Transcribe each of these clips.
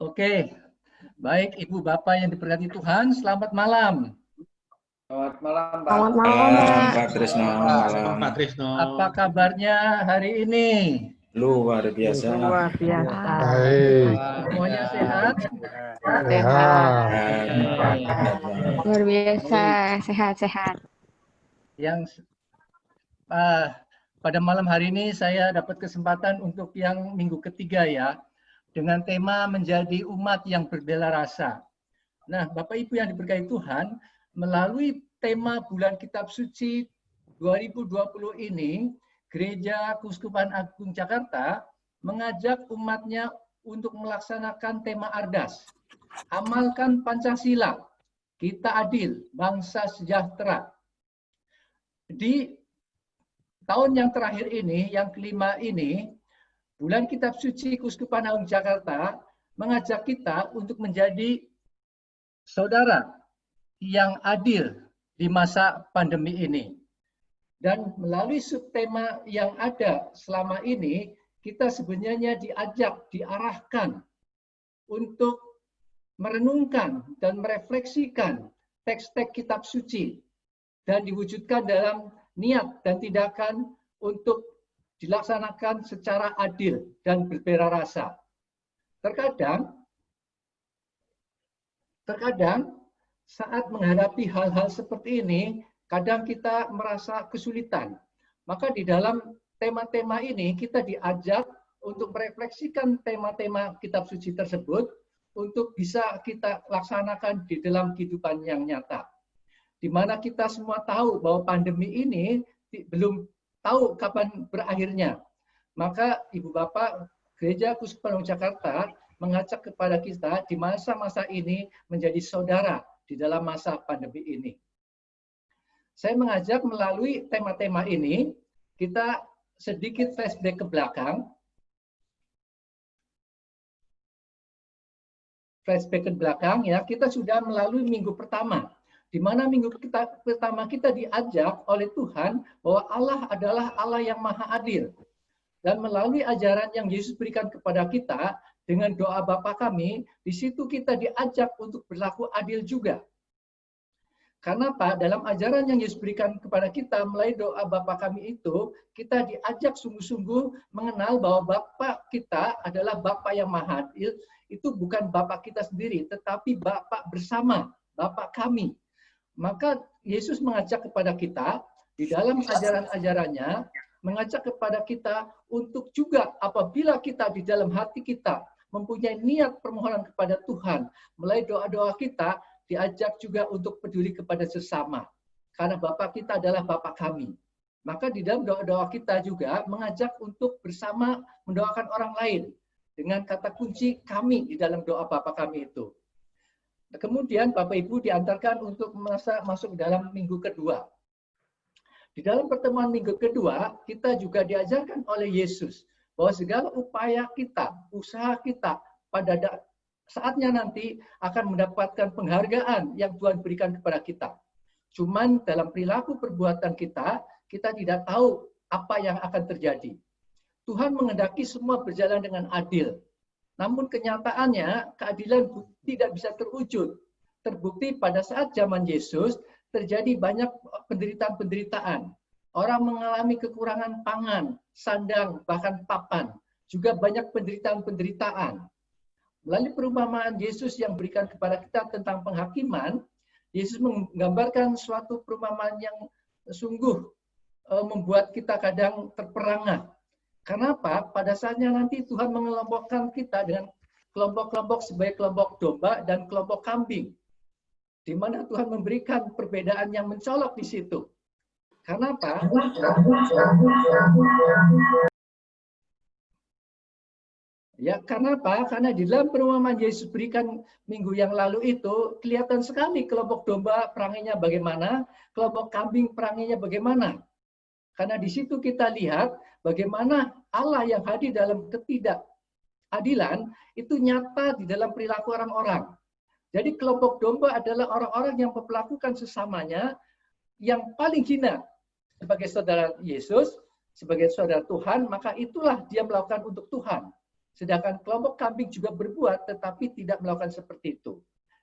Oke, baik Ibu Bapak yang diberkati Tuhan, selamat malam. Selamat malam, Pak. Selamat malam, Pak Trisno. Malam, Pak Trisno. Apa kabarnya hari ini? Luar biasa. luar biasa. Baik. Semuanya sehat? Sehat. Luar biasa, sehat-sehat. Yang pada malam hari ini saya dapat kesempatan untuk yang minggu ketiga ya, dengan tema menjadi umat yang berbela rasa. Nah, Bapak Ibu yang diberkahi Tuhan, melalui tema bulan Kitab Suci 2020 ini, Gereja Keuskupan Agung Jakarta mengajak umatnya untuk melaksanakan tema Ardas. Amalkan Pancasila, kita adil, bangsa sejahtera. Di tahun yang terakhir ini, yang kelima ini, bulan Kitab Suci Keuskupan Agung Jakarta mengajak kita untuk menjadi saudara yang adil di masa pandemi ini. Dan melalui subtema yang ada selama ini, kita sebenarnya diajak, diarahkan untuk merenungkan dan merefleksikan teks-teks kitab suci dan diwujudkan dalam niat dan tindakan untuk dilaksanakan secara adil dan berbela rasa. Terkadang saat menghadapi hal-hal seperti ini, kadang kita merasa kesulitan. Maka di dalam tema-tema ini kita diajak untuk merefleksikan tema-tema kitab suci tersebut untuk bisa kita laksanakan di dalam kehidupan yang nyata. Di mana kita semua tahu bahwa pandemi ini belum tahu kapan berakhirnya. Maka Ibu Bapak, Gereja Keuskupan Agung Jakarta mengajak kepada kita di masa-masa ini menjadi saudara di dalam masa pandemi ini. Saya mengajak melalui tema-tema ini, kita sedikit flashback ke belakang. Flashback ke belakang ya, kita sudah melalui minggu pertama. Di mana minggu pertama kita diajak oleh Tuhan bahwa Allah adalah Allah yang maha adil. Dan melalui ajaran yang Yesus berikan kepada kita, dengan doa Bapa kami, di situ kita diajak untuk berlaku adil juga. Karena apa? Dalam ajaran yang Yesus berikan kepada kita melalui doa Bapa kami itu, kita diajak sungguh-sungguh mengenal bahwa Bapa kita adalah Bapa yang maha adil. Itu bukan Bapa kita sendiri, tetapi Bapa bersama, Bapa kami. Maka Yesus mengajak kepada kita di dalam ajaran-ajarannya, mengajak kepada kita untuk juga apabila kita di dalam hati kita mempunyai niat permohonan kepada Tuhan, melalui doa-doa kita, diajak juga untuk peduli kepada sesama. Karena Bapa kita adalah Bapa kami. Maka di dalam doa-doa kita juga mengajak untuk bersama mendoakan orang lain. Dengan kata kunci kami di dalam doa Bapa kami itu. Kemudian Bapak Ibu diantarkan untuk masuk dalam minggu kedua. Di dalam pertemuan minggu kedua, kita juga diajarkan oleh Yesus bahwa segala upaya kita, usaha kita pada saatnya nanti akan mendapatkan penghargaan yang Tuhan berikan kepada kita. Cuman dalam perilaku perbuatan kita, kita tidak tahu apa yang akan terjadi. Tuhan menghendaki semua berjalan dengan adil. Namun kenyataannya keadilan tidak bisa terwujud. Terbukti pada saat zaman Yesus terjadi banyak penderitaan-penderitaan. Orang mengalami kekurangan pangan, sandang, bahkan papan. Juga banyak penderitaan-penderitaan. Melalui perumpamaan Yesus yang berikan kepada kita tentang penghakiman, Yesus menggambarkan suatu perumpamaan yang sungguh membuat kita kadang terperangah. Kenapa? Pada saatnya nanti Tuhan mengelompokkan kita dengan kelompok-kelompok sebagai kelompok domba dan kelompok kambing. Di mana Tuhan memberikan perbedaan yang mencolok di situ. Kenapa? Ya, karena apa? Karena di dalam perumpamaan Yesus berikan minggu yang lalu itu, kelihatan sekali kelompok domba peranginya bagaimana, kelompok kambing peranginya bagaimana. Karena di situ kita lihat bagaimana Allah yang hadir dalam ketidakadilan itu nyata di dalam perilaku orang-orang. Jadi kelompok domba adalah orang-orang yang memperlakukan sesamanya yang paling hina sebagai saudara Yesus, sebagai saudara Tuhan, maka itulah dia melakukan untuk Tuhan. Sedangkan kelompok kambing juga berbuat, tetapi tidak melakukan seperti itu.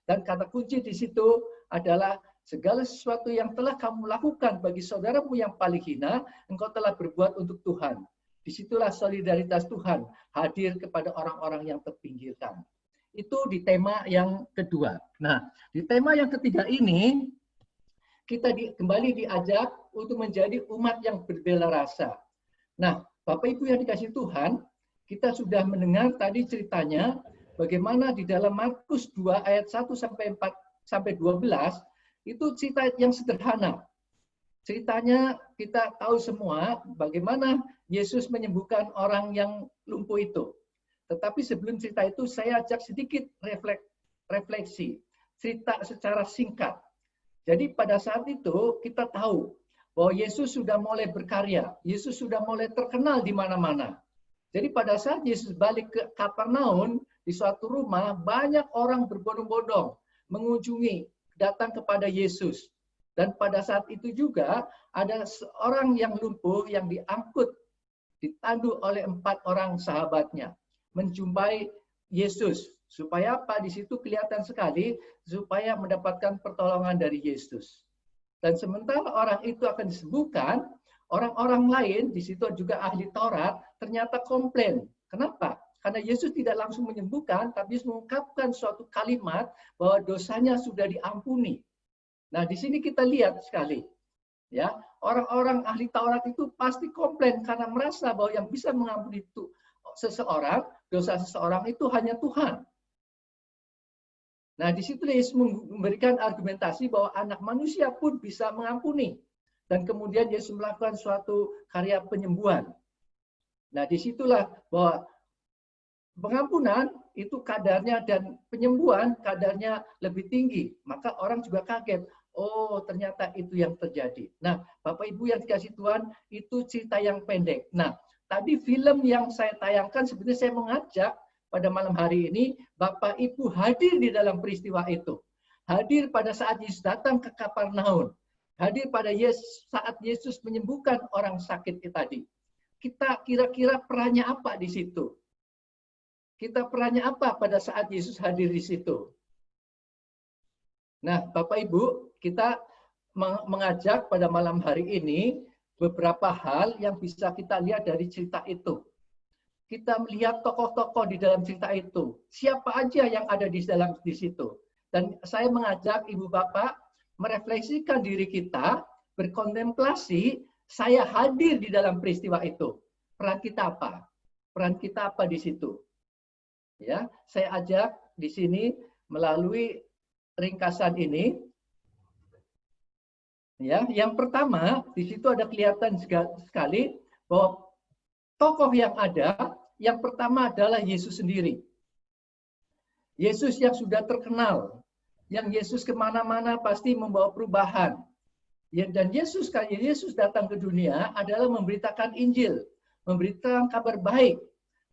Dan kata kunci di situ adalah segala sesuatu yang telah kamu lakukan bagi saudaramu yang paling hina, engkau telah berbuat untuk Tuhan. Disitulah solidaritas Tuhan hadir kepada orang-orang yang terpinggirkan. Itu di tema yang kedua. Nah, di tema yang ketiga ini, kita kembali diajak untuk menjadi umat yang berbela rasa. Nah, Bapak Ibu yang dikasihi Tuhan, kita sudah mendengar tadi ceritanya bagaimana di dalam Markus 2 ayat 1 sampai 12 itu cerita yang sederhana. Ceritanya kita tahu semua bagaimana Yesus menyembuhkan orang yang lumpuh itu. Tetapi sebelum cerita itu saya ajak sedikit refleksi, cerita secara singkat. Jadi pada saat itu kita tahu bahwa Yesus sudah mulai berkarya, Yesus sudah mulai terkenal di mana-mana. Jadi pada saat Yesus balik ke Kapernaum, di suatu rumah, banyak orang berbondong-bondong mengunjungi, datang kepada Yesus. Dan pada saat itu juga ada seorang yang lumpuh yang diangkut, ditandu oleh 4 orang sahabatnya, menjumpai Yesus. Supaya apa? Di situ kelihatan sekali, supaya mendapatkan pertolongan dari Yesus. Dan sementara orang itu akan disembuhkan, orang-orang lain, di situ juga ahli Taurat, ternyata komplain. Kenapa? Karena Yesus tidak langsung menyembuhkan, tapi mengungkapkan suatu kalimat bahwa dosanya sudah diampuni. Nah, di sini kita lihat sekali, ya, orang-orang ahli Taurat itu pasti komplain karena merasa bahwa yang bisa mengampuni itu seseorang, dosa seseorang itu hanya Tuhan. Nah, di situ Yesus memberikan argumentasi bahwa anak manusia pun bisa mengampuni. Dan kemudian Yesus melakukan suatu karya penyembuhan. Nah, disitulah bahwa pengampunan itu kadarnya dan penyembuhan kadarnya lebih tinggi. Maka orang juga kaget. Oh, ternyata itu yang terjadi. Nah, Bapak Ibu yang dikasih Tuhan, itu cerita yang pendek. Nah, tadi film yang saya tayangkan sebenarnya saya mengajak pada malam hari ini, Bapak Ibu hadir di dalam peristiwa itu. Hadir pada saat Yesus datang ke Kapernaum. Hadir pada saat Yesus menyembuhkan orang sakit itu tadi. Kita kira-kira perannya apa di situ? Kita perannya apa pada saat Yesus hadir di situ? Nah, Bapak Ibu, kita mengajak pada malam hari ini beberapa hal yang bisa kita lihat dari cerita itu. Kita melihat tokoh-tokoh di dalam cerita itu. Siapa aja yang ada di situ. Dan saya mengajak Ibu Bapak merefleksikan diri kita, berkontemplasi, saya hadir di dalam peristiwa itu. Peran kita apa? Peran kita apa di situ? Ya, saya ajak di sini melalui ringkasan ini. Ya, yang pertama, di situ ada kelihatan sekali bahwa tokoh yang ada, yang pertama adalah Yesus sendiri. Yesus yang sudah terkenal, yang Yesus kemana-mana pasti membawa perubahan. Dan Yesus datang ke dunia adalah memberitakan Injil, memberitakan kabar baik.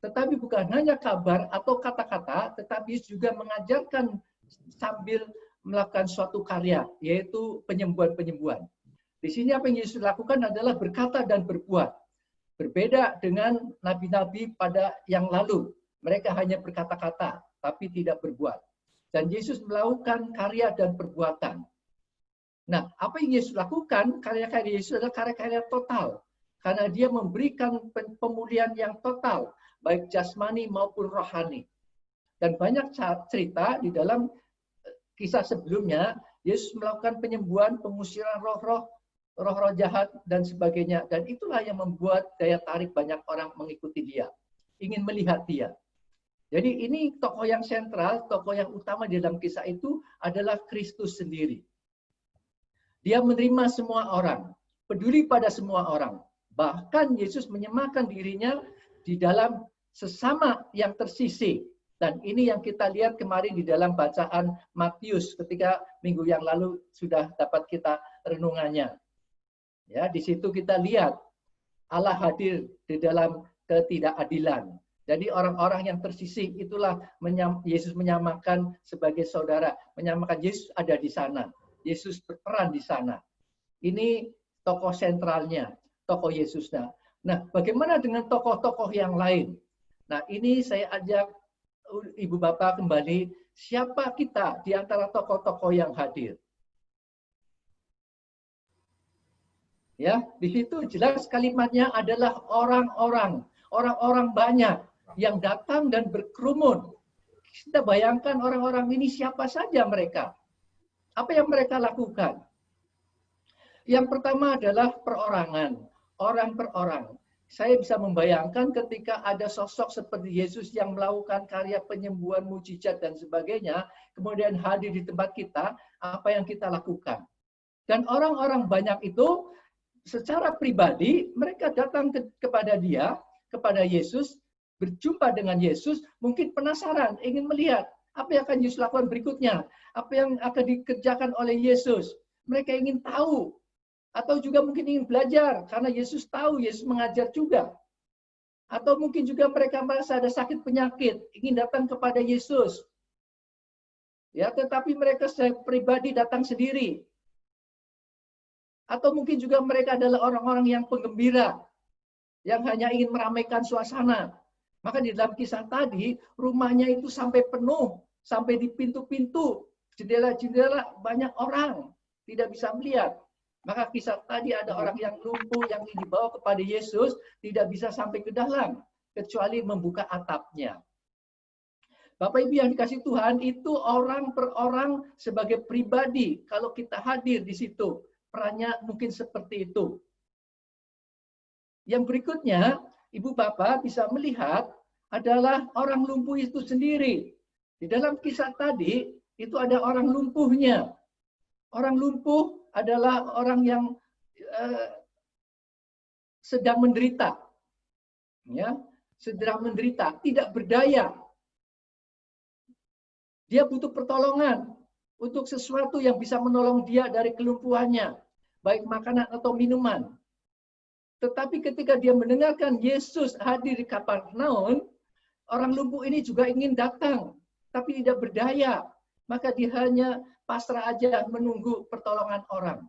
Tetapi bukan hanya kabar atau kata-kata, tetapi juga mengajarkan sambil melakukan suatu karya, yaitu penyembuhan-penyembuhan. Di sini apa yang Yesus lakukan adalah berkata dan berbuat. Berbeda dengan nabi-nabi pada yang lalu. Mereka hanya berkata-kata, tapi tidak berbuat. Dan Yesus melakukan karya dan perbuatan. Nah, apa yang Yesus lakukan, karya-karya Yesus adalah karya-karya total. Karena dia memberikan pemulihan yang total, baik jasmani maupun rohani. Dan banyak cerita di dalam kisah sebelumnya, Yesus melakukan penyembuhan, pengusiran roh-roh jahat, dan sebagainya. Dan itulah yang membuat daya tarik banyak orang mengikuti dia. Ingin melihat dia. Jadi ini tokoh yang sentral, tokoh yang utama di dalam kisah itu adalah Kristus sendiri. Dia menerima semua orang, peduli pada semua orang. Bahkan Yesus menyemakan dirinya di dalam sesama yang tersisih. Dan ini yang kita lihat kemarin di dalam bacaan Matius ketika minggu yang lalu sudah dapat kita renungannya. Ya, di situ kita lihat Allah hadir di dalam ketidakadilan. Jadi orang-orang yang tersisih itulah Yesus menyamakan sebagai saudara, menyamakan Yesus ada di sana. Yesus berperan di sana. Ini tokoh sentralnya, tokoh Yesusnya. Nah, bagaimana dengan tokoh-tokoh yang lain? Nah, ini saya ajak Ibu Bapak kembali, siapa kita di antara tokoh-tokoh yang hadir? Ya, di situ jelas kalimatnya adalah orang-orang banyak yang datang dan berkerumun. Kita bayangkan orang-orang ini siapa saja mereka. Apa yang mereka lakukan? Yang pertama adalah perorangan, orang per orang. Saya bisa membayangkan ketika ada sosok seperti Yesus yang melakukan karya penyembuhan, mujizat dan sebagainya, kemudian hadir di tempat kita, apa yang kita lakukan. Dan orang-orang banyak itu secara pribadi mereka datang kepada dia, kepada Yesus, berjumpa dengan Yesus, mungkin penasaran, ingin melihat apa yang akan Yesus lakukan berikutnya, apa yang akan dikerjakan oleh Yesus. Mereka ingin tahu, atau juga mungkin ingin belajar, karena Yesus tahu, Yesus mengajar juga. Atau mungkin juga mereka merasa ada sakit penyakit, ingin datang kepada Yesus. Ya, tetapi mereka secara pribadi datang sendiri. Atau mungkin juga mereka adalah orang-orang yang penggembira, yang hanya ingin meramaikan suasana. Maka di dalam kisah tadi, rumahnya itu sampai penuh, sampai di pintu-pintu, jendela-jendela banyak orang, tidak bisa melihat. Maka kisah tadi ada orang yang lumpuh yang dibawa kepada Yesus, tidak bisa sampai ke dalam, kecuali membuka atapnya. Bapak Ibu yang dikasih Tuhan, itu orang per orang sebagai pribadi, kalau kita hadir di situ, perannya mungkin seperti itu. Yang berikutnya, Ibu Bapak bisa melihat adalah orang lumpuh itu sendiri. Di dalam kisah tadi, itu ada orang lumpuhnya. Orang lumpuh adalah orang yang sedang menderita. Ya, sedang menderita, tidak berdaya. Dia butuh pertolongan untuk sesuatu yang bisa menolong dia dari kelumpuhannya, baik makanan atau minuman. Tetapi ketika dia mendengarkan Yesus hadir di Kapernaum, orang lumpuh ini juga ingin datang, tapi tidak berdaya. Maka dia hanya pasrah aja menunggu pertolongan orang.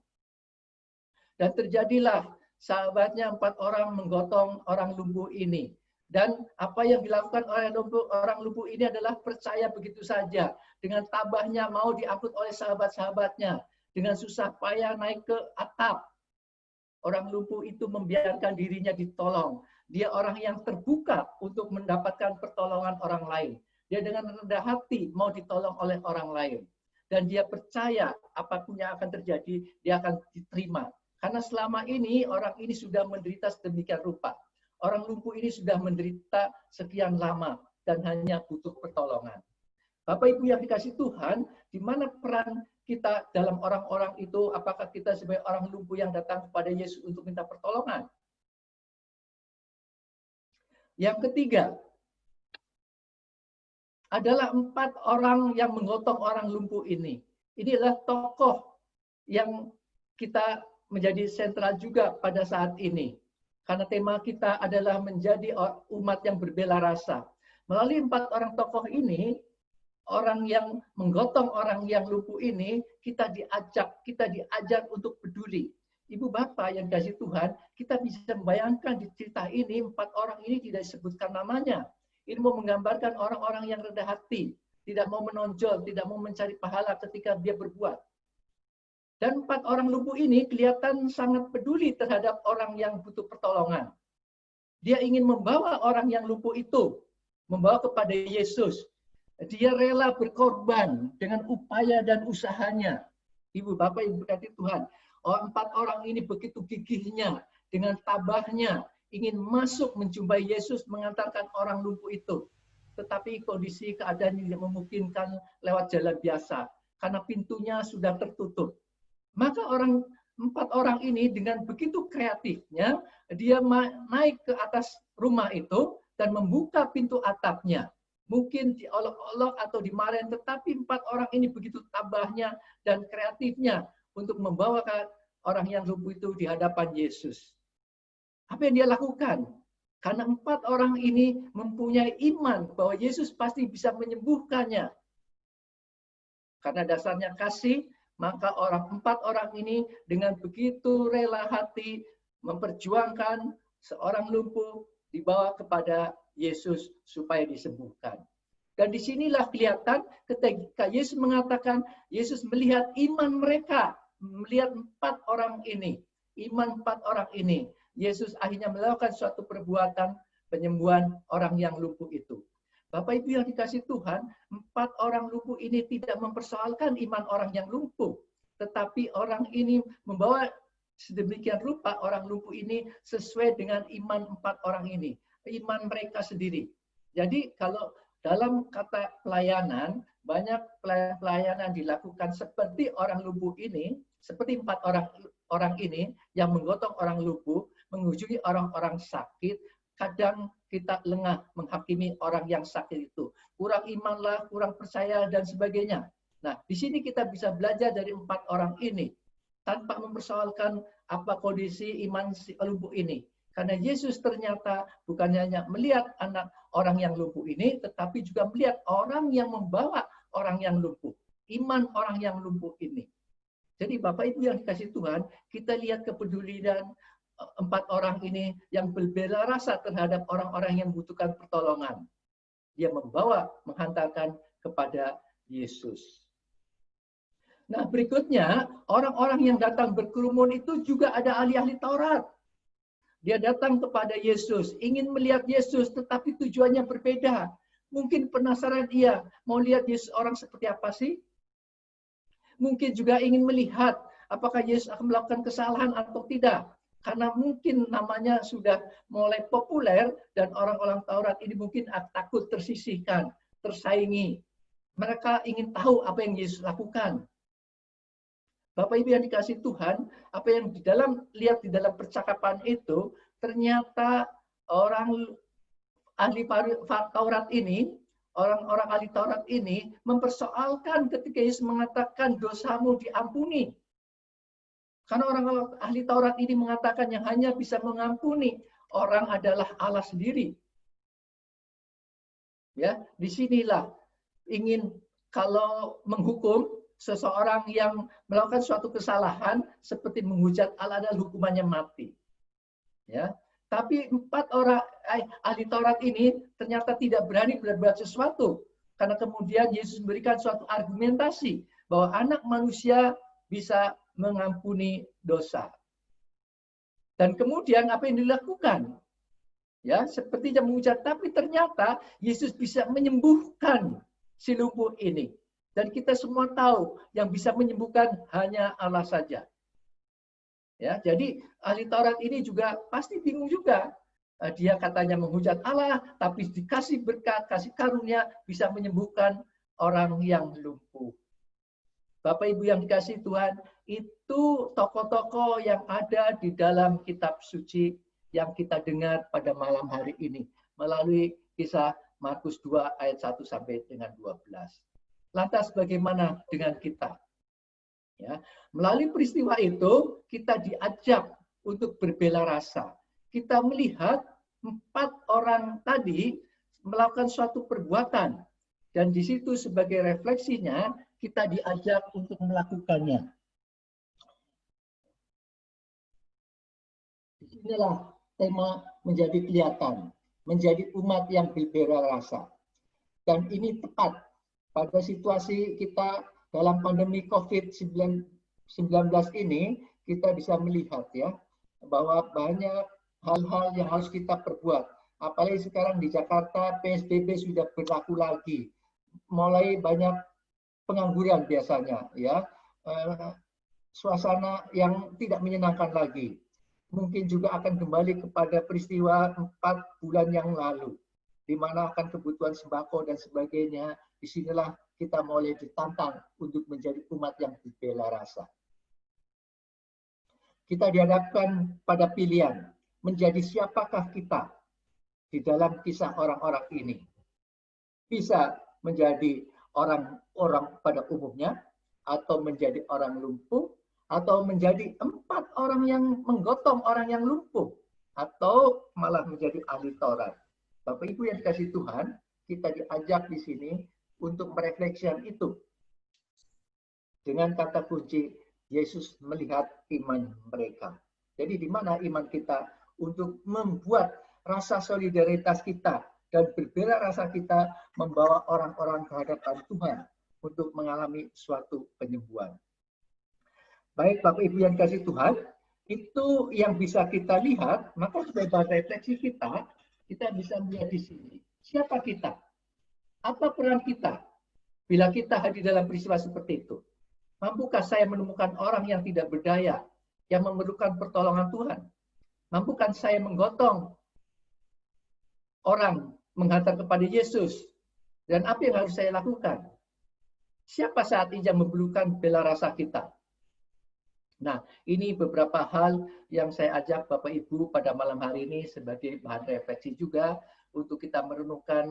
Dan terjadilah sahabatnya 4 orang menggotong orang lumpuh ini. Dan apa yang dilakukan oleh orang lumpuh ini adalah percaya begitu saja. Dengan tabahnya mau diangkut oleh sahabat-sahabatnya. Dengan susah payah naik ke atap. Orang lumpuh itu membiarkan dirinya ditolong. Dia orang yang terbuka untuk mendapatkan pertolongan orang lain. Dia dengan rendah hati mau ditolong oleh orang lain. Dan dia percaya apapun yang akan terjadi, dia akan diterima. Karena selama ini orang ini sudah menderita sedemikian rupa. Orang lumpuh ini sudah menderita sekian lama dan hanya butuh pertolongan. Bapak Ibu yang dikasih Tuhan, di mana peran kita dalam orang-orang itu? Apakah kita sebagai orang lumpuh yang datang kepada Yesus untuk minta pertolongan? Yang ketiga, adalah 4 orang yang menggotong orang lumpuh ini. Ini adalah tokoh yang kita menjadi sentral juga pada saat ini. Karena tema kita adalah menjadi umat yang berbela rasa. Melalui 4 orang tokoh ini, orang yang menggotong orang yang lumpuh ini, kita diajak untuk peduli. Ibu Bapak yang kasih Tuhan, kita bisa membayangkan di cerita ini, 4 orang ini tidak disebutkan namanya. Ini mau menggambarkan orang-orang yang rendah hati, tidak mau menonjol, tidak mau mencari pahala ketika dia berbuat. Dan 4 orang lumpuh ini kelihatan sangat peduli terhadap orang yang butuh pertolongan. Dia ingin membawa orang yang lumpuh itu, membawa kepada Yesus. Dia rela berkorban dengan upaya dan usahanya. Ibu Bapak, Ibu berkati Tuhan. 4 orang ini begitu gigihnya, dengan tabahnya, ingin masuk menjumpai Yesus mengantarkan orang lumpuh itu. Tetapi kondisi keadaan tidak memungkinkan lewat jalan biasa. Karena pintunya sudah tertutup. Maka 4 orang ini dengan begitu kreatifnya, dia naik ke atas rumah itu dan membuka pintu atapnya. Mungkin diolok-olok atau dimarahin, tetapi 4 orang ini begitu tabahnya dan kreatifnya untuk membawa orang yang lumpuh itu di hadapan Yesus. Apa yang dia lakukan? Karena 4 orang ini mempunyai iman bahwa Yesus pasti bisa menyembuhkannya. Karena dasarnya kasih, maka 4 orang ini dengan begitu rela hati memperjuangkan seorang lumpuh dibawa kepada Yesus supaya disembuhkan. Dan disinilah kelihatan ketika Yesus mengatakan, Yesus melihat iman mereka, melihat 4 orang ini, iman 4 orang ini. Yesus akhirnya melakukan suatu perbuatan penyembuhan orang yang lumpuh itu. Bapak Ibu yang dikasih Tuhan, 4 orang lumpuh ini tidak mempersoalkan iman orang yang lumpuh, tetapi orang ini membawa sedemikian rupa orang lumpuh ini sesuai dengan iman 4 orang ini, iman mereka sendiri. Jadi kalau dalam kata pelayanan, banyak pelayanan dilakukan seperti orang lumpuh ini, seperti 4 orang ini yang menggotong orang lumpuh, mengunjungi orang-orang sakit. Kadang kita lengah menghakimi orang yang sakit itu. Kurang imanlah, kurang percaya, dan sebagainya. Nah, di sini kita bisa belajar dari 4 orang ini, tanpa mempersoalkan apa kondisi iman si lumpuh ini. Karena Yesus ternyata bukan hanya melihat anak orang yang lumpuh ini, tetapi juga melihat orang yang membawa orang yang lumpuh. Iman orang yang lumpuh ini. Jadi Bapak Ibu yang dikasih Tuhan, kita lihat kepedulian 4 orang ini yang berbela rasa terhadap orang-orang yang membutuhkan pertolongan. Dia menghantarkan kepada Yesus. Nah, berikutnya, orang-orang yang datang berkerumun itu juga ada ahli-ahli Taurat. Dia datang kepada Yesus, ingin melihat Yesus, tetapi tujuannya berbeda. Mungkin penasaran dia, mau lihat Yesus orang seperti apa sih? Mungkin juga ingin melihat apakah Yesus akan melakukan kesalahan atau tidak. Karena mungkin namanya sudah mulai populer dan orang-orang Taurat ini mungkin takut tersisihkan, tersaingi. Mereka ingin tahu apa yang Yesus lakukan. Bapak Ibu yang dikasih Tuhan, apa yang lihat di dalam percakapan itu, ternyata orang ahli Taurat ini, orang-orang ahli Taurat ini mempersoalkan ketika Yesus mengatakan dosamu diampuni. Karena orang ahli Taurat ini mengatakan yang hanya bisa mengampuni orang adalah Allah sendiri. Ya, disinilah ingin kalau menghukum seseorang yang melakukan suatu kesalahan seperti menghujat Allah adalah hukumannya mati. Ya, tapi 4 orang ahli Taurat ini ternyata tidak berani berbuat sesuatu karena kemudian Yesus memberikan suatu argumentasi bahwa anak manusia bisa mengampuni dosa. Dan kemudian apa yang dilakukan? Ya, seperti yang mengucap, tapi ternyata Yesus bisa menyembuhkan si lumpuh ini. Dan kita semua tahu yang bisa menyembuhkan hanya Allah saja. Ya, jadi ahli Taurat ini juga pasti bingung juga. Dia katanya menghujat Allah, tapi dikasih berkat, kasih karunia bisa menyembuhkan orang yang lumpuh. Bapak Ibu yang dikasih Tuhan, itu tokoh-tokoh yang ada di dalam kitab suci yang kita dengar pada malam hari ini melalui kisah Markus 2 ayat 1 sampai dengan 12. Lantas bagaimana dengan kita? Ya, melalui peristiwa itu kita diajak untuk berbela rasa. Kita melihat 4 orang tadi melakukan suatu perbuatan dan di situ sebagai refleksinya kita diajak untuk melakukannya. Disinilah tema menjadi kelihatan, menjadi umat yang berbela rasa. Dan ini tepat pada situasi kita dalam pandemi COVID-19 ini, kita bisa melihat ya bahwa banyak hal-hal yang harus kita perbuat. Apalagi sekarang di Jakarta PSBB sudah berlaku lagi. Mulai banyak pengangguran biasanya ya. Suasana yang tidak menyenangkan lagi. Mungkin juga akan kembali kepada peristiwa 4 bulan yang lalu, di mana akan kebutuhan sembako dan sebagainya. Disinilah kita mulai ditantang untuk menjadi umat yang berbela rasa. Kita dihadapkan pada pilihan, menjadi siapakah kita di dalam kisah orang-orang ini. Bisa menjadi orang-orang pada umumnya, atau menjadi orang lumpuh, atau menjadi 4 orang yang menggotong orang yang lumpuh, atau malah menjadi ahli Taurat. Bapak Ibu yang dikasih Tuhan, kita diajak di sini untuk merefleksikan itu. Dengan kata kunci, Yesus melihat iman mereka. Jadi di mana iman kita untuk membuat rasa solidaritas kita dan berbela rasa kita membawa orang-orang ke hadapan Tuhan untuk mengalami suatu penyembuhan. Baik Bapak Ibu yang kasih Tuhan, itu yang bisa kita lihat, maka sebagai bahan refleksi kita bisa melihat di sini. Siapa kita? Apa peran kita? Bila kita hadir dalam peristiwa seperti itu, mampukah saya menemukan orang yang tidak berdaya, yang memerlukan pertolongan Tuhan? Mampukah saya menggotong orang menghantar kepada Yesus? Dan apa yang harus saya lakukan? Siapa saat ini yang memerlukan bela rasa kita? Nah, ini beberapa hal yang saya ajak Bapak Ibu pada malam hari ini sebagai bahan refleksi juga untuk kita merenungkan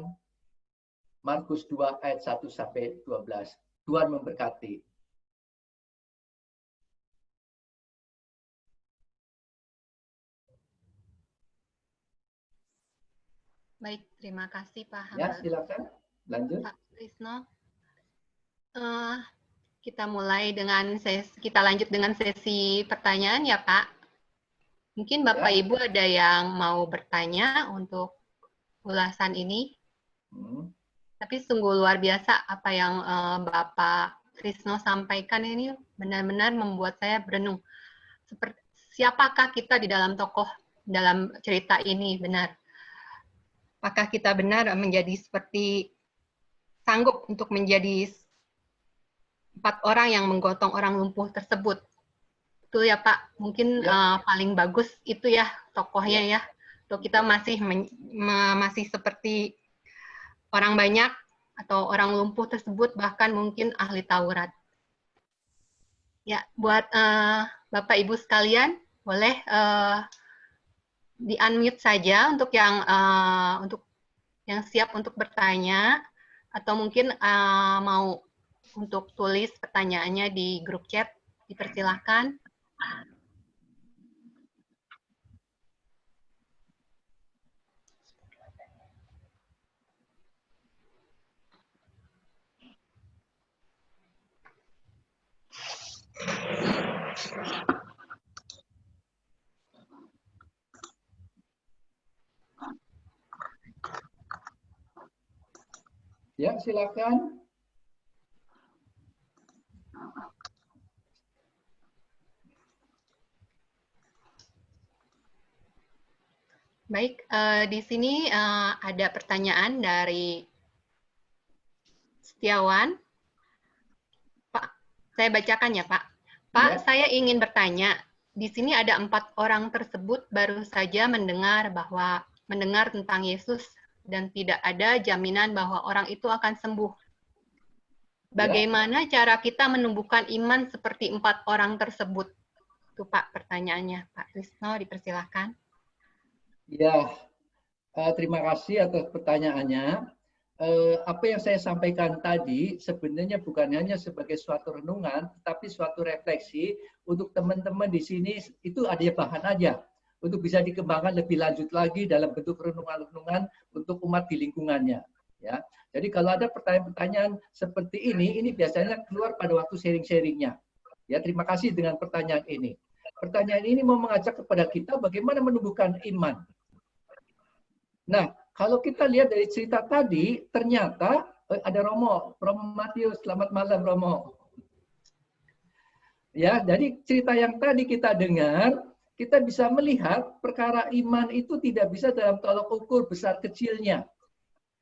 Markus 2 ayat 1 sampai 12. Tuhan memberkati. Baik, terima kasih Pak Ya, Hambal. silakan lanjut. Pak Krisno. Kita mulai dengan kita lanjut dengan sesi pertanyaan ya Pak. Mungkin Bapak Ya. Ibu ada yang mau bertanya untuk ulasan ini. Tapi sungguh luar biasa apa yang Bapak Krisno sampaikan ini benar-benar membuat saya berenung. Siapakah kita di dalam dalam cerita ini benar? Apakah kita benar menjadi seperti sanggup untuk menjadi 4 orang yang menggotong orang lumpuh tersebut? Itu ya Pak, mungkin paling bagus itu ya tokohnya ya. Atau kita masih seperti orang banyak atau orang lumpuh tersebut, bahkan mungkin ahli Taurat. Ya, buat Bapak Ibu sekalian, boleh di-unmute saja untuk yang siap untuk bertanya, atau mungkin mau untuk tulis pertanyaannya di grup chat, dipersilahkan. Ya, silakan. Baik, di sini ada pertanyaan dari Setiawan. Pak, saya bacakan ya Pak. Pak, Ya. saya ingin bertanya. Di sini ada 4 orang tersebut baru saja mendengar tentang Yesus dan tidak ada jaminan bahwa orang itu akan sembuh. Bagaimana cara kita menumbuhkan iman seperti 4 orang tersebut? Itu Pak pertanyaannya. Pak Krisno, dipersilahkan. Ya, terima kasih atas pertanyaannya. Apa yang saya sampaikan tadi sebenarnya bukan hanya sebagai suatu renungan, tetapi suatu refleksi untuk teman-teman di sini. Itu ada bahan aja untuk bisa dikembangkan lebih lanjut lagi dalam bentuk renungan-renungan untuk umat di lingkungannya. Ya, jadi kalau ada pertanyaan-pertanyaan seperti ini biasanya keluar pada waktu sharing-sharingnya. Ya, terima kasih dengan pertanyaan ini. Pertanyaan ini mau mengajak kepada kita bagaimana menumbuhkan iman. Nah, kalau kita lihat dari cerita tadi, ternyata ada Romo Matius. Selamat malam Romo. Ya, dari cerita yang tadi kita dengar, kita bisa melihat perkara iman itu tidak bisa dalam tolok ukur besar kecilnya.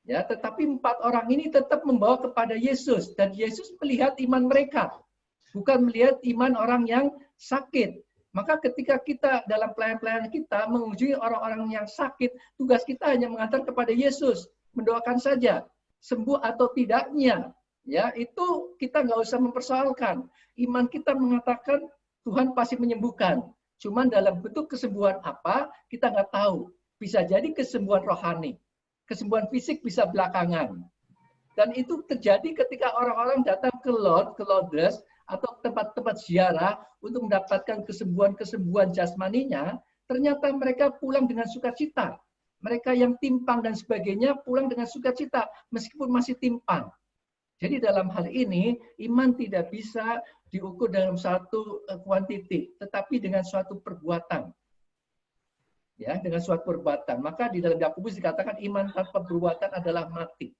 Ya, tetapi 4 orang ini tetap membawa kepada Yesus dan Yesus melihat iman mereka, bukan melihat iman orang yang sakit. Maka ketika kita dalam pelayanan kita mengunjungi orang-orang yang sakit, tugas kita hanya mengantar kepada Yesus, mendoakan saja, sembuh atau tidaknya. Ya, itu kita nggak usah mempersoalkan. Iman kita mengatakan Tuhan pasti menyembuhkan. Cuman dalam bentuk kesembuhan apa, kita nggak tahu. Bisa jadi kesembuhan rohani. Kesembuhan fisik bisa belakangan. Dan itu terjadi ketika orang-orang datang ke Lodres, atau tempat-tempat ziarah untuk mendapatkan kesembuhan-kesembuhan jasmaninya, ternyata mereka pulang dengan sukacita. Mereka yang timpang dan sebagainya pulang dengan sukacita, meskipun masih timpang. Jadi dalam hal ini, iman tidak bisa diukur dalam satu kuantiti, tetapi dengan suatu perbuatan. Ya, dengan suatu perbuatan. Maka di dalam Yakobus dikatakan iman tanpa perbuatan adalah mati.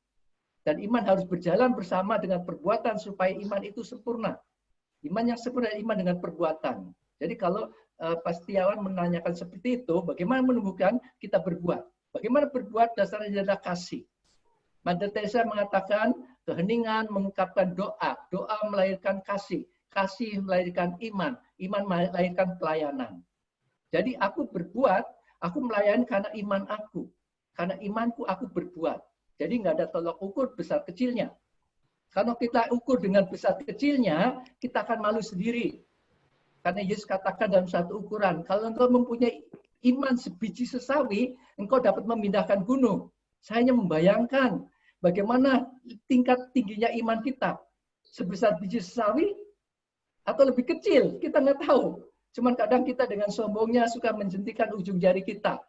Dan iman harus berjalan bersama dengan perbuatan supaya iman itu sempurna. Iman yang sempurna, iman dengan perbuatan. Jadi kalau Pak Setiawan menanyakan seperti itu, bagaimana menumbuhkan kita berbuat? Bagaimana berbuat dasarnya adalah kasih. Mother Teresa mengatakan keheningan mengungkapkan doa, doa melahirkan kasih, kasih melahirkan iman, iman melahirkan pelayanan. Jadi aku berbuat, aku melayani karena iman aku. Karena imanku aku berbuat. Jadi nggak ada tolok ukur besar kecilnya. Kalau kita ukur dengan besar kecilnya, kita akan malu sendiri. Karena Yesus katakan dalam satu ukuran, kalau engkau mempunyai iman sebiji sesawi, engkau dapat memindahkan gunung. Saya hanya membayangkan bagaimana tingkat tingginya iman kita. Sebesar biji sesawi atau lebih kecil, kita nggak tahu. Cuman kadang kita dengan sombongnya suka menjentikan ujung jari kita.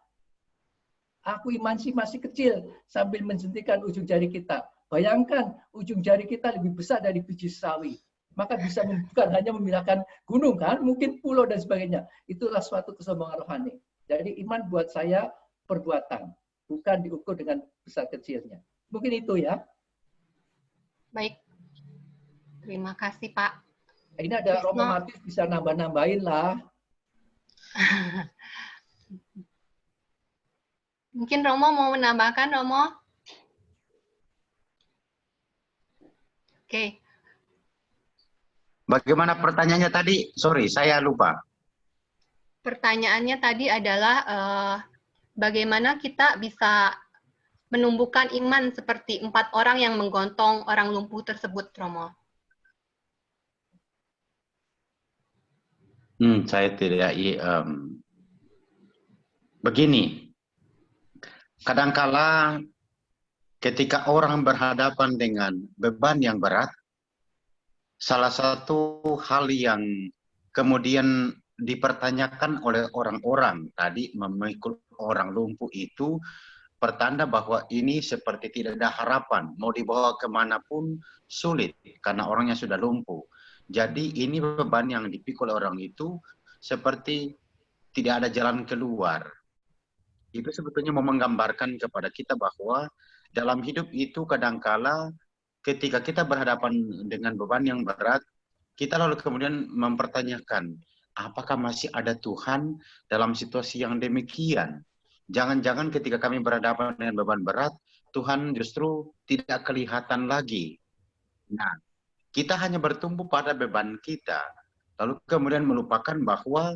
Aku iman sih masih kecil sambil menjentikan ujung jari kita. Bayangkan ujung jari kita lebih besar dari biji sawi. Maka bisa bukan hanya memindahkan gunung kan, mungkin pulau dan sebagainya. Itulah suatu kesombongan rohani. Jadi iman buat saya perbuatan, bukan diukur dengan besar kecilnya. Mungkin itu ya. Baik. Terima kasih, Pak. Ini ada Romo Martis bisa nambah-nambahin lah. Mungkin Romo mau menambahkan, Romo? Oke. Bagaimana pertanyaannya tadi? Sorry, saya lupa. Pertanyaannya tadi adalah bagaimana kita bisa menumbuhkan iman seperti 4 orang yang menggontong orang lumpuh tersebut, Romo? Saya tidak. Begini, kadangkala ketika orang berhadapan dengan beban yang berat, salah satu hal yang kemudian dipertanyakan oleh orang-orang tadi memikul orang lumpuh itu pertanda bahwa ini seperti tidak ada harapan, mau dibawa kemanapun sulit karena orangnya sudah lumpuh. Jadi ini beban yang dipikul orang itu seperti tidak ada jalan keluar. Itu sebetulnya mau menggambarkan kepada kita bahwa dalam hidup itu kadangkala ketika kita berhadapan dengan beban yang berat, kita lalu kemudian mempertanyakan, apakah masih ada Tuhan dalam situasi yang demikian? Jangan-jangan ketika kami berhadapan dengan beban berat, Tuhan justru tidak kelihatan lagi. Nah, kita hanya bertumbuh pada beban kita, lalu kemudian melupakan bahwa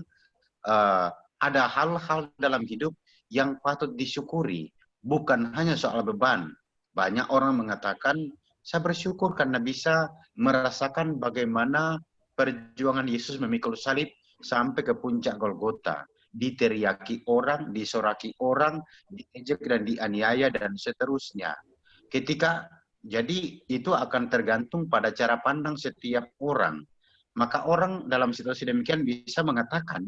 ada hal-hal dalam hidup yang patut disyukuri, bukan hanya soal beban. Banyak orang mengatakan, saya bersyukur karena bisa merasakan bagaimana perjuangan Yesus memikul salib sampai ke puncak Golgota. Diteriaki orang, disoraki orang, diejek dan dianiaya dan seterusnya. Jadi itu akan tergantung pada cara pandang setiap orang. Maka orang dalam situasi demikian bisa mengatakan,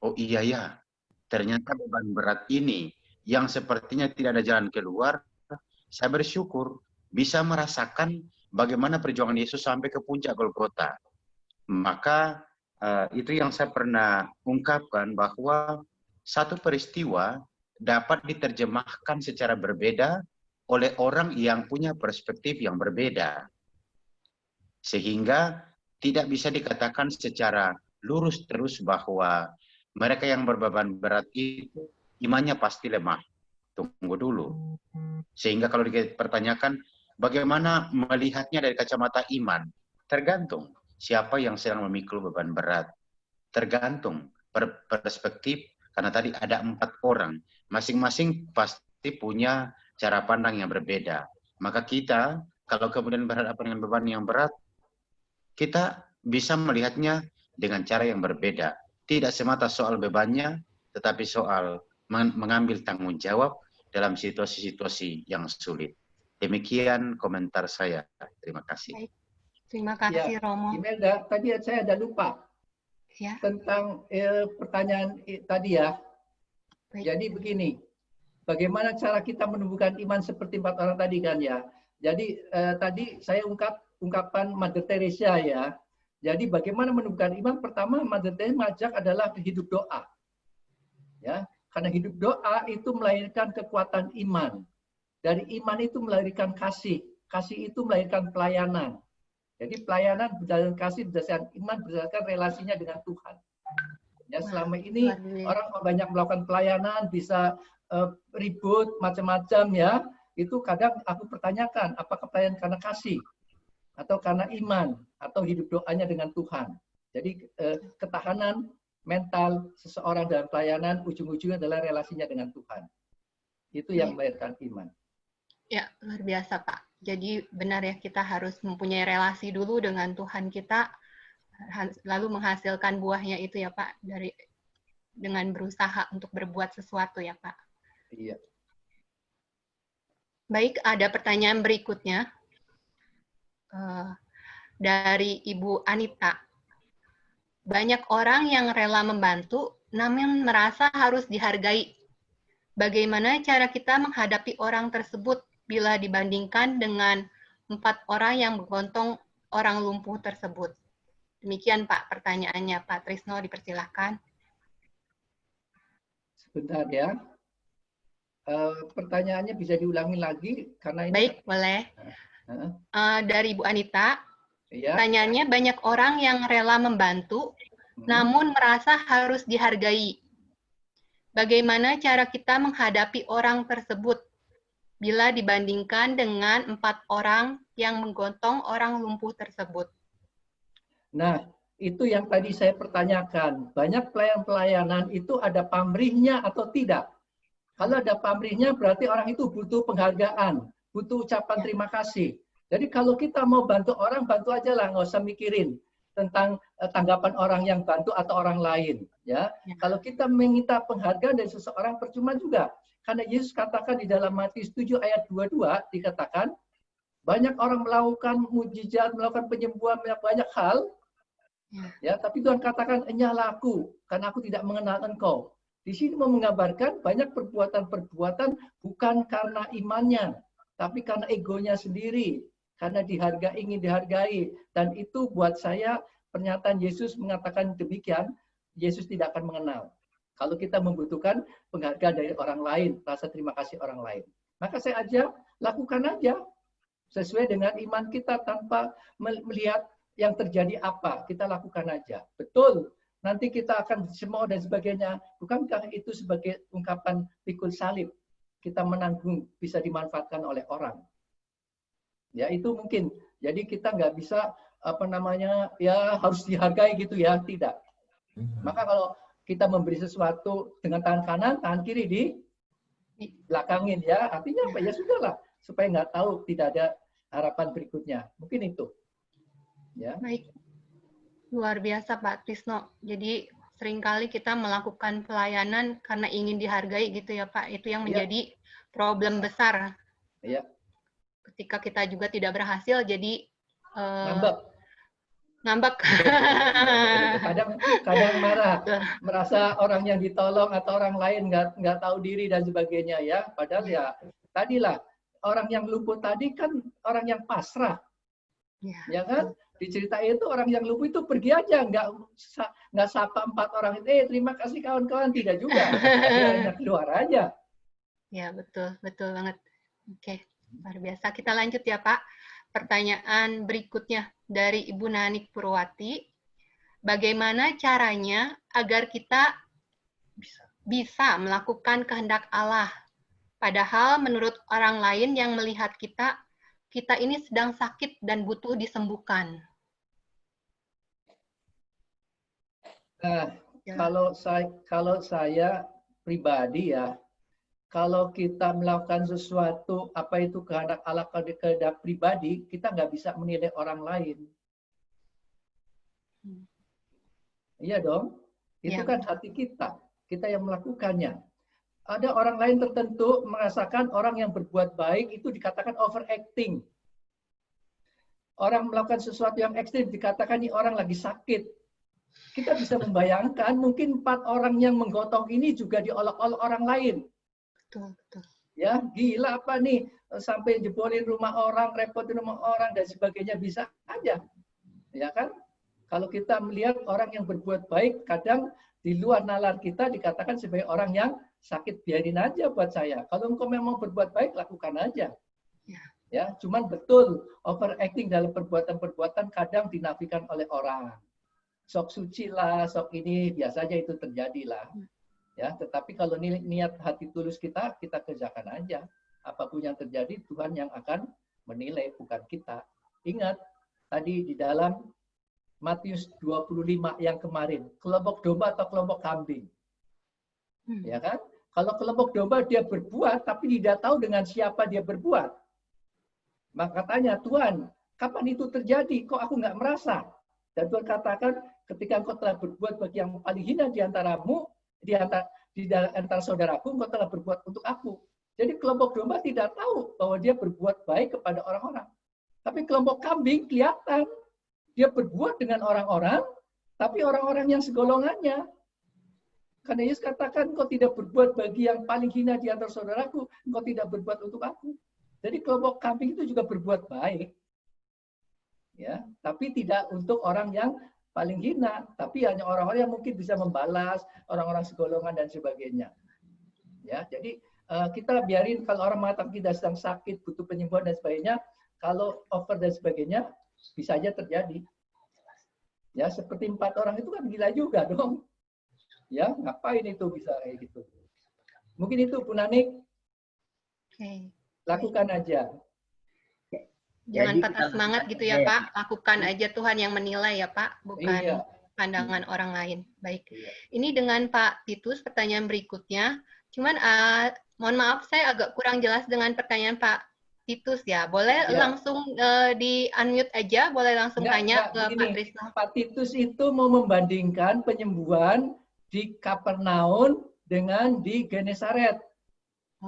oh iya ya, ternyata beban berat ini yang sepertinya tidak ada jalan keluar, saya bersyukur bisa merasakan bagaimana perjuangan Yesus sampai ke puncak Golgota. Maka itu yang saya pernah ungkapkan bahwa satu peristiwa dapat diterjemahkan secara berbeda oleh orang yang punya perspektif yang berbeda. Sehingga tidak bisa dikatakan secara lurus terus bahwa mereka yang berbeban berat itu imannya pasti lemah. Tunggu dulu. Sehingga kalau dipertanyakan bagaimana melihatnya dari kacamata iman, tergantung siapa yang sedang memikul beban berat. Tergantung perspektif, karena tadi ada 4 orang. Masing-masing pasti punya cara pandang yang berbeda. Maka kita, kalau kemudian berhadapan dengan beban yang berat, kita bisa melihatnya dengan cara yang berbeda. Tidak semata soal bebannya, tetapi soal mengambil tanggung jawab dalam situasi-situasi yang sulit. Demikian komentar saya. Terima kasih. Baik. Terima kasih, Romo. Imelda, tadi saya ada lupa tentang pertanyaan tadi ya. Baik. Jadi begini, bagaimana cara kita menumbuhkan iman seperti 4 orang tadi kan ya. Jadi tadi saya ungkapan Mother Teresa ya. Jadi bagaimana menumbuhkan iman? Pertama, Mother Teresa mengajak adalah hidup doa. Ya, Karena hidup doa itu melahirkan kekuatan iman. Dari iman itu melahirkan kasih. Kasih itu melahirkan pelayanan. Jadi pelayanan berdasarkan kasih, berdasarkan iman, berdasarkan relasinya dengan Tuhan. Ya, selama ini orang banyak melakukan pelayanan, bisa ribut, macam-macam ya. Itu kadang aku pertanyakan, apakah pelayanan karena kasih? Atau karena iman? Atau hidup doanya dengan Tuhan? Jadi ketahanan mental seseorang dalam pelayanan ujung-ujungnya adalah relasinya dengan Tuhan. Itu yang melahirkan iman. Ya, luar biasa Pak. Jadi benar ya, kita harus mempunyai relasi dulu dengan Tuhan kita, lalu menghasilkan buahnya itu ya Pak, dengan berusaha untuk berbuat sesuatu ya Pak. Iya. Baik, ada pertanyaan berikutnya dari Ibu Anita. Banyak orang yang rela membantu, namun merasa harus dihargai. Bagaimana cara kita menghadapi orang tersebut bila dibandingkan dengan 4 orang yang menggonggong orang lumpuh tersebut? Demikian Pak pertanyaannya. Pak Trisno, dipersilahkan. Sebentar ya. Pertanyaannya bisa diulangi lagi karena ini. Baik, boleh. Dari Ibu Anita. Ya. Pertanyaannya, banyak orang yang rela membantu, namun merasa harus dihargai. Bagaimana cara kita menghadapi orang tersebut bila dibandingkan dengan 4 orang yang menggotong orang lumpuh tersebut? Nah, itu yang tadi saya pertanyakan. Banyak pelayanan itu ada pamrihnya atau tidak? Kalau ada pamrihnya berarti orang itu butuh penghargaan, butuh ucapan terima kasih. Jadi kalau kita mau bantu orang, bantu aja lah, nggak usah mikirin tentang tanggapan orang yang bantu atau orang lain. Ya, kalau kita meminta penghargaan dari seseorang percuma juga. Karena Yesus katakan di dalam Matius 7 ayat 22 dikatakan banyak orang melakukan mujizat, melakukan penyembuhan, banyak hal. Ya, tapi Tuhan katakan enyahlah aku, karena aku tidak mengenal engkau. Di sini mau menggambarkan banyak perbuatan-perbuatan bukan karena imannya, tapi karena egonya sendiri. Karena ingin dihargai. Dan itu buat saya pernyataan Yesus mengatakan demikian, Yesus tidak akan mengenal. Kalau kita membutuhkan penghargaan dari orang lain, rasa terima kasih orang lain. Maka saya ajak, lakukan aja. Sesuai dengan iman kita tanpa melihat yang terjadi apa. Kita lakukan aja. Betul, nanti kita akan semua dan sebagainya. Bukankah itu sebagai ungkapan pikul salib? Kita menanggung, bisa dimanfaatkan oleh orang. Ya itu mungkin. Jadi kita nggak bisa ya harus dihargai gitu ya, tidak. Maka kalau kita memberi sesuatu dengan tangan kanan, tangan kiri di belakangin ya, artinya apa ya sudahlah, supaya nggak tahu tidak ada harapan berikutnya. Mungkin itu. Ya. Baik, luar biasa Pak Trisno. Jadi seringkali kita melakukan pelayanan karena ingin dihargai gitu ya Pak. Itu yang menjadi problem besar. Ya. Ketika kita juga tidak berhasil, jadi ngambek. Kadang marah, merasa orang yang ditolong atau orang lain nggak tahu diri dan sebagainya ya. Padahal ya tadilah orang yang lumpuh tadi kan orang yang pasrah, ya kan? Di cerita itu orang yang lumpuh itu pergi aja, nggak sapa 4 orang itu, terima kasih kawan-kawan, tidak juga, dia keluar aja. Ya betul banget. Oke. Luar biasa. Kita lanjut ya Pak. Pertanyaan berikutnya dari Ibu Nanik Purwati. Bagaimana caranya agar kita bisa melakukan kehendak Allah? Padahal menurut orang lain yang melihat kita ini sedang sakit dan butuh disembuhkan. Nah, kalau saya pribadi ya, kalau kita melakukan sesuatu, apa itu kehendak Allah, kehendak pribadi, kita nggak bisa menilai orang lain. Iya dong, itu kan hati kita yang melakukannya. Ada orang lain tertentu merasakan orang yang berbuat baik itu dikatakan overacting. Orang melakukan sesuatu yang ekstrim dikatakan ini orang lagi sakit. Kita bisa membayangkan mungkin 4 orang yang menggotong ini juga diolok-olok orang lain. Betul. Ya, gila apa nih, sampai jebolin rumah orang, repotin rumah orang dan sebagainya, bisa aja. Ya kan? Kalau kita melihat orang yang berbuat baik, kadang di luar nalar kita dikatakan sebagai orang yang sakit, biarin aja buat saya. Kalau engkau memang berbuat baik, lakukan aja. Ya, cuman betul overacting dalam perbuatan-perbuatan kadang dinafikan oleh orang. Sok suci lah, sok ini biasanya itu terjadi lah. Ya, tetapi kalau niat hati tulus kita kerjakan aja. Apapun yang terjadi, Tuhan yang akan menilai, bukan kita. Ingat, tadi di dalam Matius 25 yang kemarin, kelompok domba atau kelompok kambing. Ya kan? Kalau kelompok domba dia berbuat, tapi tidak tahu dengan siapa dia berbuat. Maka tanya, Tuhan, kapan itu terjadi? Kok aku nggak merasa? Dan Tuhan katakan, ketika engkau telah berbuat bagi yang paling hina di antaramu, di antara saudaraku, engkau telah berbuat untuk aku. Jadi kelompok domba tidak tahu bahwa dia berbuat baik kepada orang-orang. Tapi kelompok kambing kelihatan. Dia berbuat dengan orang-orang, tapi orang-orang yang segolongannya. Karena Yesus katakan, engkau tidak berbuat bagi yang paling hina di antara saudaraku, engkau tidak berbuat untuk aku. Jadi kelompok kambing itu juga berbuat baik. Ya, tapi tidak untuk orang yang paling hina, tapi hanya orang-orang yang mungkin bisa membalas, orang-orang segolongan dan sebagainya. Ya, jadi kita biarin kalau orang mengatakan kita sedang sakit, butuh penyembuhan dan sebagainya, kalau over dan sebagainya, bisa aja terjadi. Ya, seperti 4 orang itu kan gila juga dong. Ya, ngapain itu bisa kayak gitu. Mungkin itu Bu Nanik. Lakukan aja. Jangan patah semangat gitu ya Pak. Lakukan aja, Tuhan yang menilai ya Pak, bukan pandangan orang lain. Baik. Ini dengan Pak Titus pertanyaan berikutnya. Cuman mohon maaf saya agak kurang jelas dengan pertanyaan Pak Titus ya. Boleh langsung di-unmute aja, boleh langsung tanya ke Pak Trisno. Pak Titus itu mau membandingkan penyembuhan di Kapernaum dengan di Genesaret.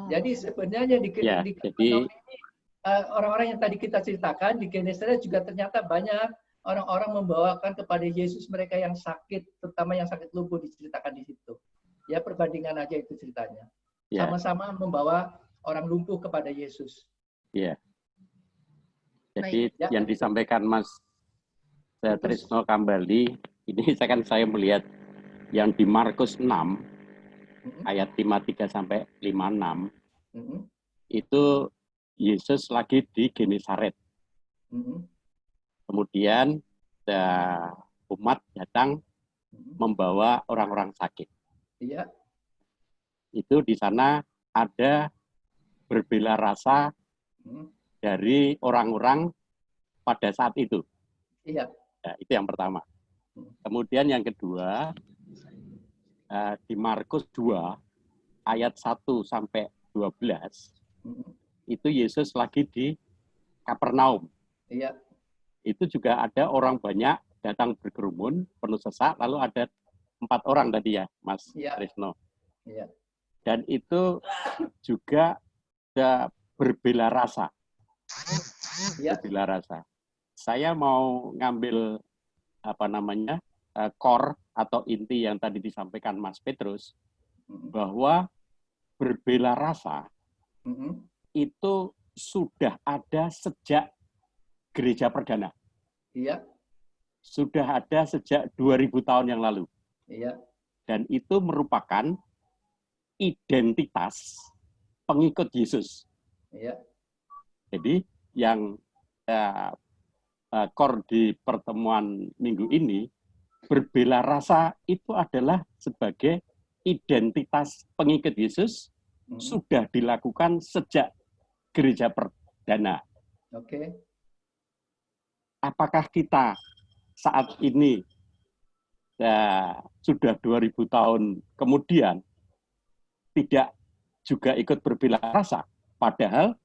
Jadi sebenarnya di Kapernaum ini orang-orang yang tadi kita ceritakan di Genesaret juga ternyata banyak orang-orang membawakan kepada Yesus mereka yang sakit, terutama yang sakit lumpuh diceritakan di situ. Ya, perbandingan aja itu ceritanya. Sama-sama membawa orang lumpuh kepada Yesus. Iya. Jadi yang disampaikan Mas Trisno kembali, ini saya melihat yang di Markus 6 ayat 53 sampai 56 itu Yesus lagi di Genesaret. Kemudian umat datang membawa orang-orang sakit. Iya. Itu di sana ada berbela rasa dari orang-orang pada saat itu. Iya. Ya, itu yang pertama. Kemudian yang kedua, di Markus 2 ayat 1 sampai 12 itu Yesus lagi di Kapernaum. Iya. Itu juga ada orang banyak datang berkerumun, penuh sesak, lalu ada 4 orang tadi ya, Mas Trisno. Iya. Dan itu juga berbela rasa. Berbela rasa. Saya mau ngambil core atau inti yang tadi disampaikan Mas Petrus, bahwa berbela rasa itu sudah ada sejak gereja perdana. Iya. Sudah ada sejak 2000 tahun yang lalu. Iya. Dan itu merupakan identitas pengikut Yesus. Iya. Jadi yang core di pertemuan minggu ini, berbela rasa itu adalah sebagai identitas pengikut Yesus sudah dilakukan sejak gereja perdana. Oke. Apakah kita saat ini sudah 2000 tahun kemudian tidak juga ikut berbela rasa? Padahal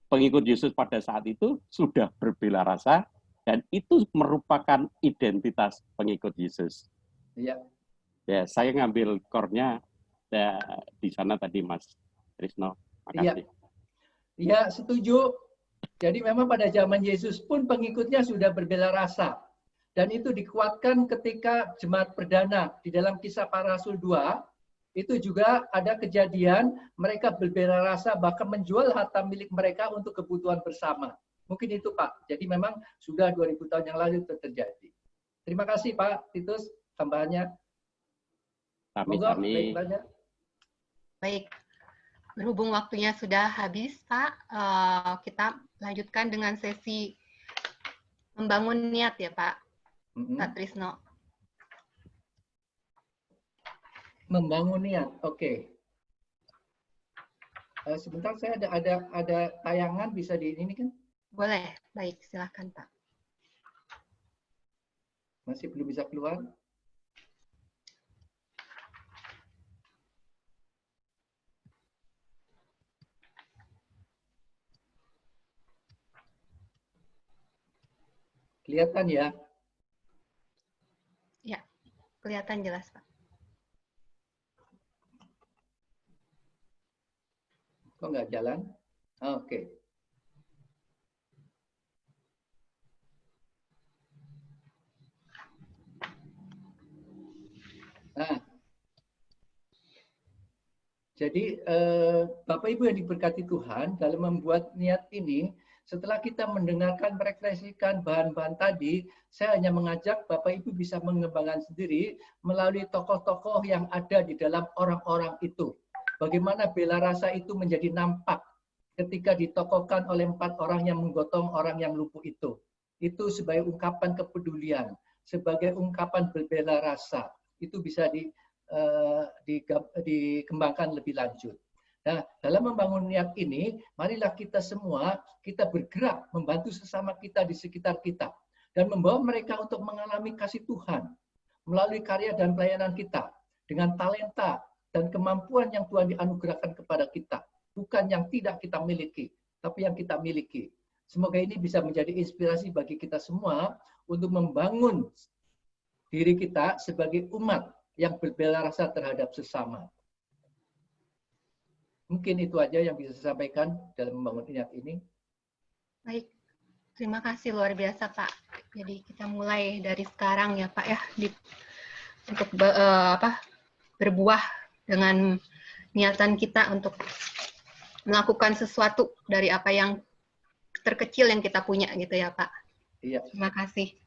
pengikut Yesus pada saat itu sudah berbela rasa dan itu merupakan identitas pengikut Yesus. Iya. Ya, saya ngambil core-nya di sana tadi, Mas Trisno. Makasih. Iya, setuju. Jadi memang pada zaman Yesus pun pengikutnya sudah berbela rasa. Dan itu dikuatkan ketika jemaat perdana di dalam Kisah Para Rasul 2, itu juga ada kejadian mereka berbela rasa bahkan menjual harta milik mereka untuk kebutuhan bersama. Mungkin itu Pak. Jadi memang sudah 2000 tahun yang lalu itu terjadi. Terima kasih Pak Titus tambahannya. Monggo, Sami-sami. banyak. Baik, berhubung waktunya sudah habis, Pak, kita lanjutkan dengan sesi membangun niat ya, Pak. Pak Trisno. Membangun niat, oke. Sebentar, saya ada tayangan bisa di ini kan? Boleh, baik, silakan Pak. Masih belum bisa keluar? Kelihatan ya? Ya, kelihatan jelas Pak. Kok nggak jalan? Oke. Nah, jadi Bapak Ibu yang diberkati Tuhan, dalam membuat niat ini, setelah kita mendengarkan, merefleksikan bahan-bahan tadi, saya hanya mengajak Bapak Ibu bisa mengembangkan sendiri melalui tokoh-tokoh yang ada di dalam orang-orang itu. Bagaimana bela rasa itu menjadi nampak ketika ditokohkan oleh 4 orang yang menggotong orang yang lumpuh itu. Itu sebagai ungkapan kepedulian, sebagai ungkapan berbela rasa. Itu bisa dikembangkan lebih lanjut. Nah, dalam membangun niat ini, marilah kita semua kita bergerak membantu sesama kita di sekitar kita dan membawa mereka untuk mengalami kasih Tuhan melalui karya dan pelayanan kita dengan talenta dan kemampuan yang Tuhan dianugerahkan kepada kita, bukan yang tidak kita miliki, tapi yang kita miliki. Semoga ini bisa menjadi inspirasi bagi kita semua untuk membangun diri kita sebagai umat yang berbela rasa terhadap sesama. Mungkin itu aja yang bisa saya sampaikan dalam membangun niat ini. Baik, terima kasih luar biasa Pak. Jadi kita mulai dari sekarang ya Pak ya, untuk berbuah dengan niatan kita untuk melakukan sesuatu dari apa yang terkecil yang kita punya gitu ya Pak. Iya. Terima kasih.